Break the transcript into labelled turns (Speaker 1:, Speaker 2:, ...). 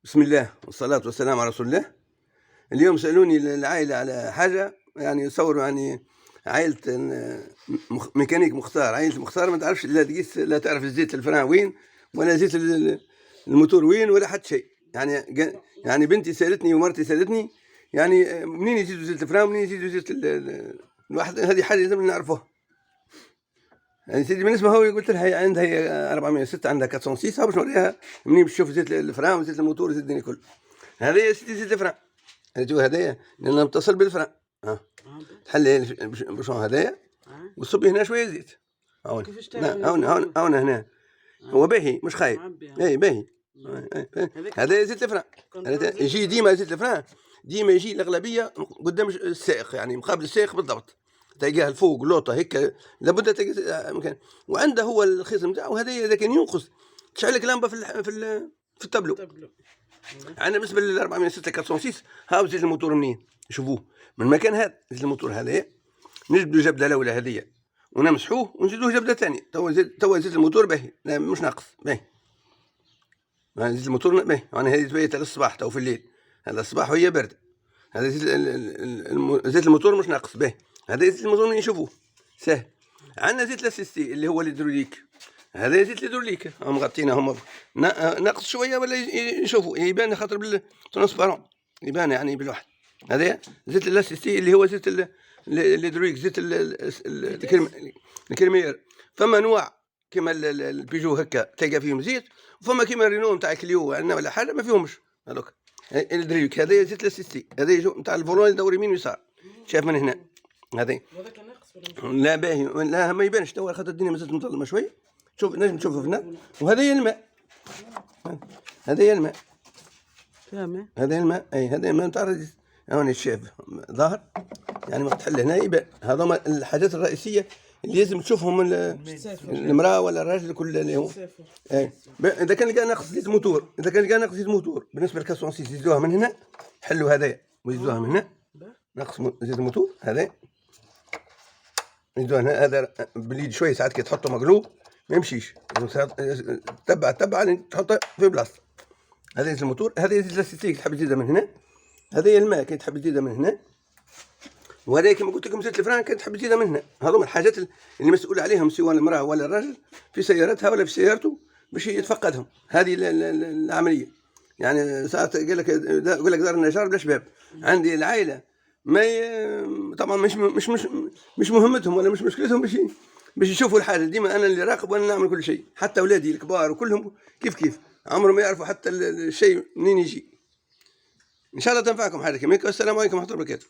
Speaker 1: بسم الله والصلاة والسلام على رسول الله. اليوم سألوني العائلة على حاجة، يعني يصوروا يعني عائلة ميكانيك مختار. عائلة مختار ما تعرفش لا تقيس، لا تعرف زيت الفران وين ولا زيت الموتور وين ولا حتى شيء. يعني بنتي سألتني ومرتي سألتني يعني منين يزيدوا زيت الفران ومنين يزيدوا زيت الواحد. هذه حاجة لازم نعرفوها. يعني سيدي بالنسبه هو قلت لها هي عندها هي 406 عندها 406 باش نوريها منين باش تشوف زيت الفران وزيت الموتور وزيت الدنيا كله. هذا يا سيدي زيت الفران، هذايا لانه متصل بالفران. تحل باش هذايا وتصبي هنا شويه زيت. هون هنا هو باهي مش خايب. اي باهي. هذا زيت الفران، يجي ديما زيت الفران، ديما يجي الاغلبيه قدام السائق، يعني مقابل السائق بالضبط. تلقاه الفوق لوطه هيك لابد تلقى مكان. وعنده هو الخيط نتاعو هذا اذا كان ينقص تشعل لك لمبه في التابلو. عندنا بالنسبه لل 406 406 هاو زيت الموتور منين شوفوه من المكان هذا. زيت الموتور هذايا نجبدوا جبده الاولى هذيا ونمسحوه ونزيدوه جبده ثانيه. توا زيت الموتور باهي مش ناقص باهي. زيت الموتور باهي يعني هذه تبيت للصباح تو في الليل. هذا الصباح وهي برد. هذا زيت الموتور مش ناقص باهي. هذا زيت الموتور نشوفوه سهل. عندنا زيت لاسيستي اللي هو الهيدروليك. هذا زيت الهيدروليك هم غطينا هم ناقص شويه ولا يشوفوا يبان خاطر بالترانسبارون يبان يعني بالواحد. هذا زيت لاسيستي اللي هو زيت الهيدروليك، زيت الكريمير. فما انواع كما البيجو هكا تلقى فيهم زيت، وفما كما رينو نتاع كليو عندنا ولا حاجه ما فيهمش هذوك الهيدروليك. هذا زيت لاسيستي، هذا نتاع الفولون يدور يمين ويسار. شايف من هنا هذا لا باهي لا ما يبانش توا خاطر الدنيا مازالت مظلمه شوي. شوف نجم تشوفه هنا. وهذا هي الماء، هذا هي الماء، هذا الماء. اي هذا الماء نتاع الرئيس. هوني الشاف ظاهر يعني وقت تحل هنا يبان. هذوما الحاجات الرئيسيه اللي لازم تشوفهم المراه ولا الراجل كل اللي هو. اي اذا كان لقى ناقص زيت موتور، اذا كان لقى ناقص زيت موتور بالنسبه للكاسونسي يزيدوها من هنا، حلوا هذايا ويزيدوها من هنا. ناقص زيت الموتور هذا يزيدوها هنا. هذا باليد شويه ساعات كي تحطه مقلوب ما يمشيش، تبع تحطه في بلاصه. هذا زيت الموتور، هذا زيت لاستيك تحب تزيدها من هنا. هذا الماء كي تحب تزيدها من هنا. وهذا كما قلت لكم زيت الفران كي تحب تزيدها من هنا. هذوما الحاجات اللي مسؤول عليهم سواء المراه ولا الرجل في سيارتها ولا في سيارته باش يتفقدهم. هذه العمليه. يعني ساعات يقول لك دار النجار بلا شباب. عندي العائله ما طبعا مش مهمتهم ولا مش مشكلتهم باش يشوفوا الحاجه. ديما انا اللي راقب وانا نعمل كل شيء. حتى اولادي الكبار وكلهم كيف عمرهم ما يعرفوا حتى الشيء منين يجي. ان شاء الله تنفعكم حاجه كما. السلام عليكم ورحمه الله وبركاته.